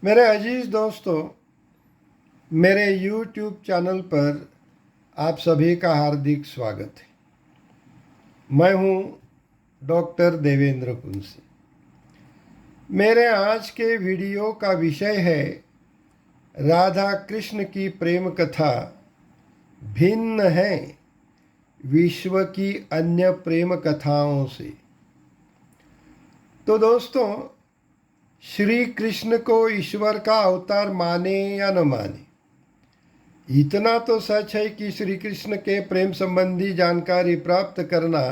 मेरे अजीज़ दोस्तों, मेरे YouTube चैनल पर आप सभी का हार्दिक स्वागत है। मैं हूं डॉक्टर देवेंद्र कुंसी। मेरे आज के वीडियो का विषय है राधा कृष्ण की प्रेम कथा भिन्न है विश्व की अन्य प्रेम कथाओं से। तो दोस्तों, श्री कृष्ण को ईश्वर का अवतार माने या न माने, इतना तो सच है कि श्री कृष्ण के प्रेम संबंधी जानकारी प्राप्त करना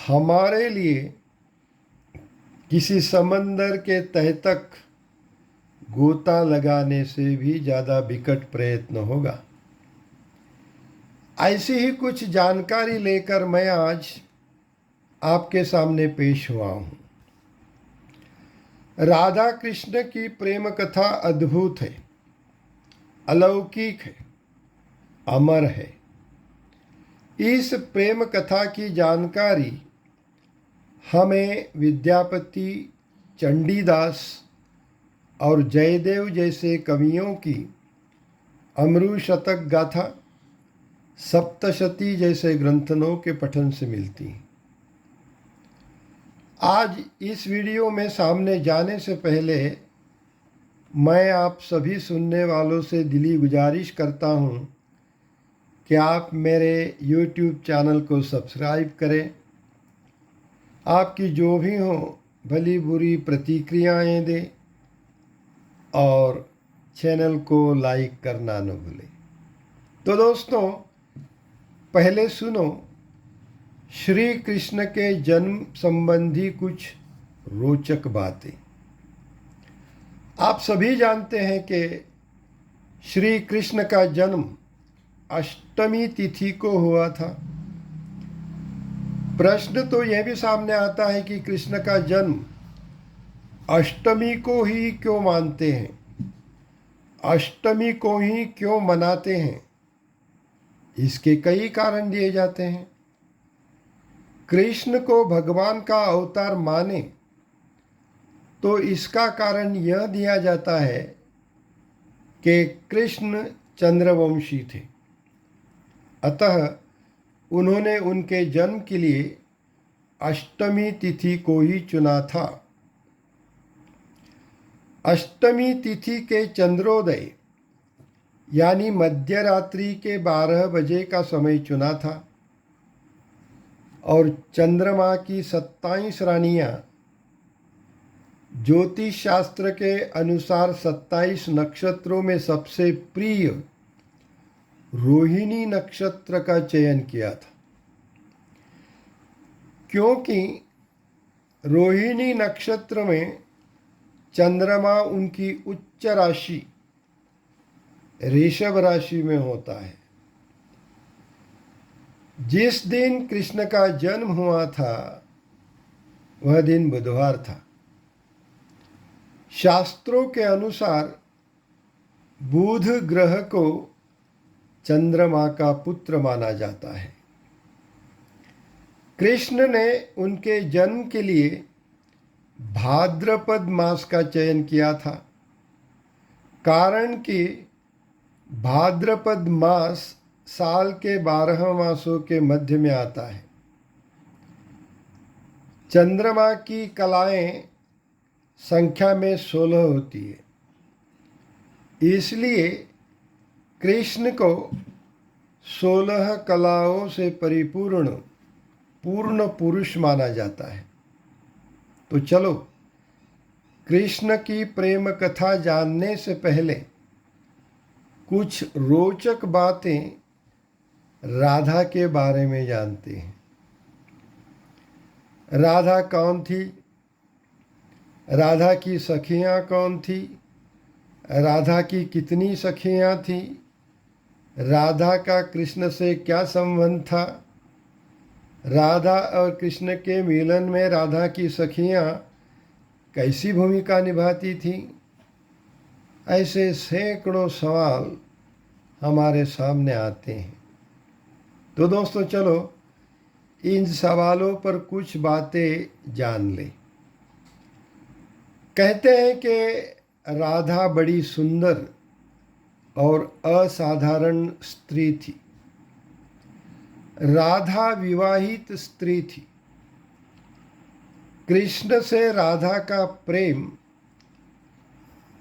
हमारे लिए किसी समंदर के तह तक गोता लगाने से भी ज़्यादा विकट प्रयत्न होगा। ऐसी ही कुछ जानकारी लेकर मैं आज आपके सामने पेश हुआ हूँ। राधा कृष्ण की प्रेम कथा अद्भुत है, अलौकिक है, अमर है। इस प्रेम कथा की जानकारी हमें विद्यापति, चंडीदास और जयदेव जैसे कवियों की अमरू शतक गाथा, सप्तशती जैसे ग्रंथों के पठन से मिलती है। आज इस वीडियो में सामने जाने से पहले मैं आप सभी सुनने वालों से दिली गुजारिश करता हूँ कि आप मेरे YouTube चैनल को सब्सक्राइब करें। आपकी जो भी हो भली बुरी प्रतिक्रियाएं दें और चैनल को लाइक करना न भूलें। तो दोस्तों, पहले सुनो श्री कृष्ण के जन्म संबंधी कुछ रोचक बातें। आप सभी जानते हैं कि श्री कृष्ण का जन्म अष्टमी तिथि को हुआ था। प्रश्न तो यह भी सामने आता है कि कृष्ण का जन्म अष्टमी को ही क्यों मानते हैं, अष्टमी को ही क्यों मनाते हैं। इसके कई कारण दिए जाते हैं। कृष्ण को भगवान का अवतार माने तो इसका कारण यह दिया जाता है कि कृष्ण चंद्रवंशी थे, अतः उन्होंने उनके जन्म के लिए अष्टमी तिथि को ही चुना था। अष्टमी तिथि के चंद्रोदय यानी मध्यरात्रि के 12 बजे का समय चुना था और चंद्रमा की 27 रानियां ज्योतिष शास्त्र के अनुसार 27 नक्षत्रों में सबसे प्रिय रोहिणी नक्षत्र का चयन किया था, क्योंकि रोहिणी नक्षत्र में चंद्रमा उनकी उच्च राशि ऋषभ राशि में होता है। जिस दिन कृष्ण का जन्म हुआ था वह दिन बुधवार था। शास्त्रों के अनुसार बुध ग्रह को चंद्रमा का पुत्र माना जाता है। कृष्ण ने उनके जन्म के लिए भाद्रपद मास का चयन किया था, कारण कि भाद्रपद मास साल के 12 मासों के मध्य में आता है। चंद्रमा की कलाएं संख्या में 16 होती है, इसलिए कृष्ण को 16 कलाओं से परिपूर्ण पूर्ण पुरुष माना जाता है। तो चलो कृष्ण की प्रेम कथा जानने से पहले कुछ रोचक बातें राधा के बारे में जानते हैं। राधा कौन थी? राधा की सखियां कौन थी? राधा की कितनी सखियां थी? राधा का कृष्ण से क्या संबंध था? राधा और कृष्ण के मिलन में राधा की सखियां कैसी भूमिका निभाती थी? ऐसे सैकड़ों सवाल हमारे सामने आते हैं। तो दोस्तों, चलो इन सवालों पर कुछ बातें जान लें। कहते हैं कि राधा बड़ी सुंदर और असाधारण स्त्री थी। राधा विवाहित स्त्री थी। कृष्ण से राधा का प्रेम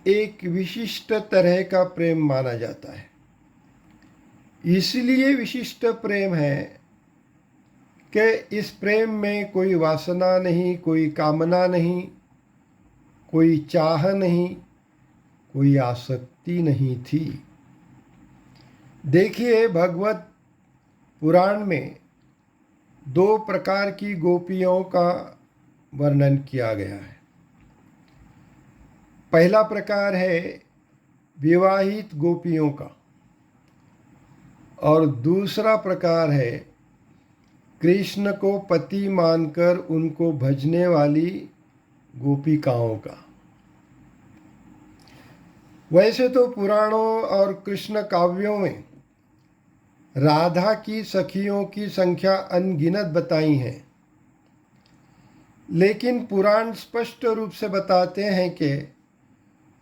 एक विशिष्ट तरह का प्रेम माना जाता है। इसलिए विशिष्ट प्रेम है कि इस प्रेम में कोई वासना नहीं, कोई कामना नहीं, कोई चाह नहीं, कोई आसक्ति नहीं थी। देखिए, भगवत पुराण में 2 प्रकार की गोपियों का वर्णन किया गया है। पहला प्रकार है विवाहित गोपियों का और दूसरा प्रकार है कृष्ण को पति मानकर उनको भजने वाली गोपिकाओं का। वैसे तो पुराणों और कृष्ण काव्यों में राधा की सखियों की संख्या अनगिनत बताई है, लेकिन पुराण स्पष्ट रूप से बताते हैं कि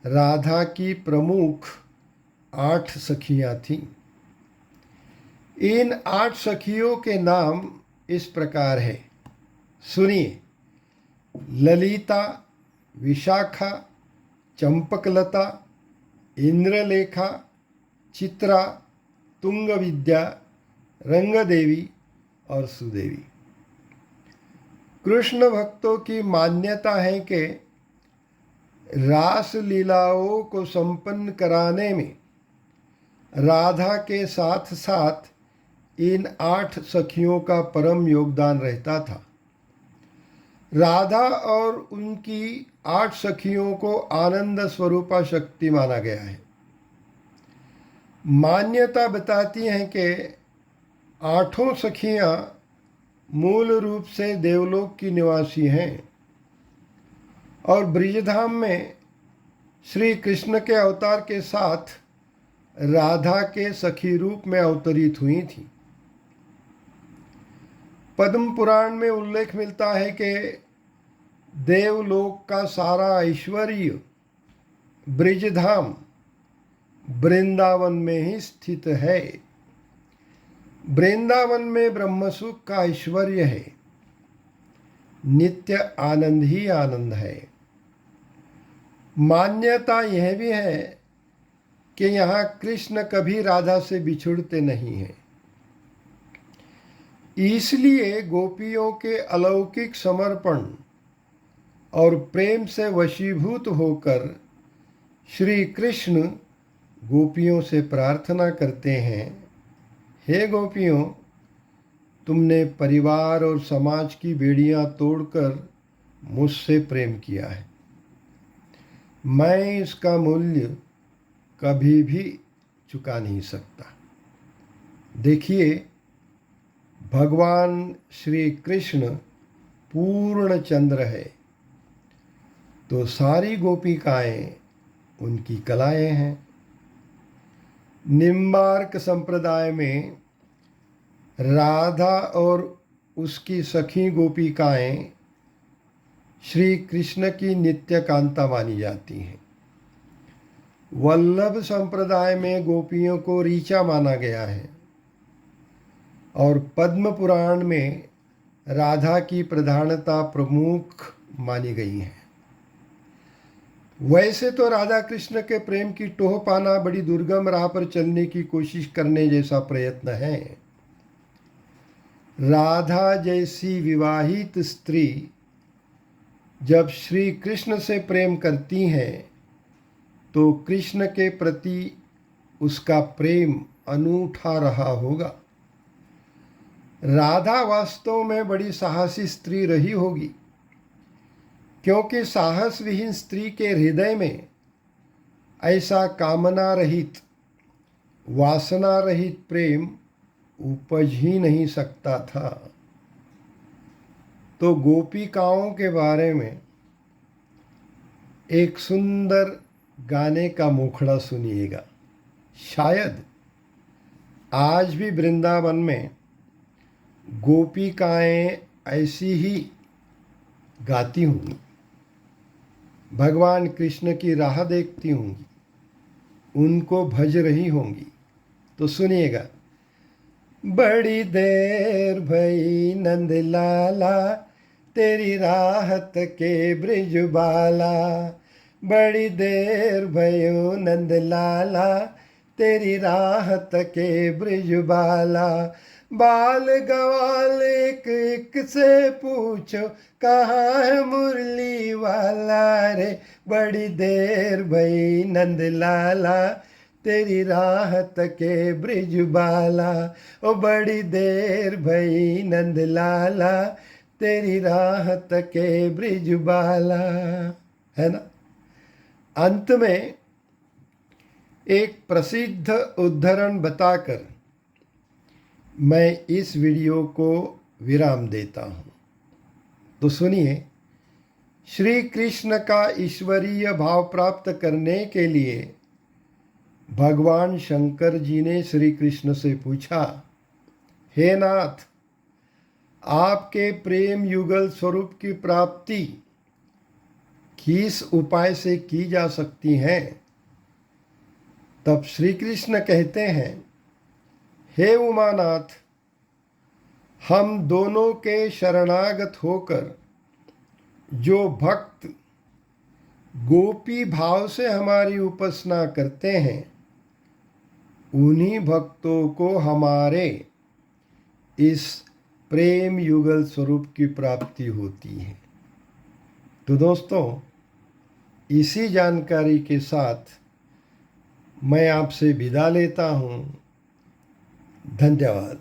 राधा की प्रमुख 8 सखियां थीं। इन 8 सखियों के नाम इस प्रकार है, सुनिए। ललिता, विशाखा, चंपकलता, इंद्रलेखा, चित्रा, तुंगविद्या, रंगदेवी और सुदेवी। कृष्ण भक्तों की मान्यता है कि रास लीलाओं को संपन्न कराने में राधा के साथ साथ इन 8 सखियों का परम योगदान रहता था। राधा और उनकी 8 सखियों को आनंद स्वरूपा शक्ति माना गया है। मान्यता बताती है कि 8 सखियां मूल रूप से देवलोक की निवासी हैं और ब्रिजधाम में श्री कृष्ण के अवतार के साथ राधा के सखी रूप में अवतरित हुई थी। पद्म पुराण में उल्लेख मिलता है कि देवलोक का सारा ऐश्वर्य ब्रिजधाम वृंदावन में ही स्थित है। वृंदावन में ब्रह्मसुख का ऐश्वर्य है, नित्य आनंद ही आनंद है। मान्यता यह भी है कि यहाँ कृष्ण कभी राधा से बिछुड़ते नहीं हैं। इसलिए गोपियों के अलौकिक समर्पण और प्रेम से वशीभूत होकर श्री कृष्ण गोपियों से प्रार्थना करते हैं, हे गोपियों, तुमने परिवार और समाज की बेड़ियां तोड़कर मुझसे प्रेम किया है। मैं इसका मूल्य कभी भी चुका नहीं सकता। देखिए, भगवान श्री कृष्ण पूर्ण चंद्र है, तो सारी गोपिकाएं उनकी कलाएं हैं। निम्बार्क संप्रदाय में राधा और उसकी सखी गोपिकाएं श्री कृष्ण की नित्य कांता मानी जाती हैं। वल्लभ संप्रदाय में गोपियों को ऋचा माना गया है और पद्म पुराण में राधा की प्रधानता प्रमुख मानी गई है। वैसे तो राधा कृष्ण के प्रेम की टोह पाना बड़ी दुर्गम राह पर चलने की कोशिश करने जैसा प्रयत्न है। राधा जैसी विवाहित स्त्री जब श्री कृष्ण से प्रेम करती हैं तो कृष्ण के प्रति उसका प्रेम अनूठा रहा होगा। राधा वास्तव में बड़ी साहसी स्त्री रही होगी, क्योंकि साहस विहीन स्त्री के हृदय में ऐसा कामना रहित, वासना रहित प्रेम उपज ही नहीं सकता था। तो गोपिकाओं के बारे में एक सुंदर गाने का मुखड़ा सुनिएगा। शायद आज भी वृंदावन में गोपिकाएं ऐसी ही गाती होंगी। भगवान कृष्ण की राह देखती होंगी, उनको भज रही होंगी। तो सुनिएगा। बड़ी देर भई नंद लाला, तेरी राहत के ब्रिज बाला। बड़ी देर भयो नंद लाला, तेरी राहत के ब्रिज बाला। बाल गवाल एक एक से पूछो, कहाँ है मुरली वाला रे। बड़ी देर भई नंद लाला, तेरी राहत के ब्रिज बाला। ओ बड़ी देर भई नंद लाला, तेरी राहत के ब्रिज बाला। है ना। अंत में एक प्रसिद्ध उद्धरण बताकर मैं इस वीडियो को विराम देता हूँ। तो सुनिए। श्री कृष्ण का ईश्वरीय भाव प्राप्त करने के लिए भगवान शंकर जी ने श्री कृष्ण से पूछा, हे नाथ, आपके प्रेम युगल स्वरूप की प्राप्ति किस उपाय से की जा सकती है। तब श्री कृष्ण कहते हैं, हे उमानाथ, हम दोनों के शरणागत होकर जो भक्त गोपी भाव से हमारी उपासना करते हैं, उन्हीं भक्तों को हमारे इस प्रेम युगल स्वरूप की प्राप्ति होती है। तो दोस्तों, इसी जानकारी के साथ मैं आपसे विदा लेता हूँ। धन्यवाद।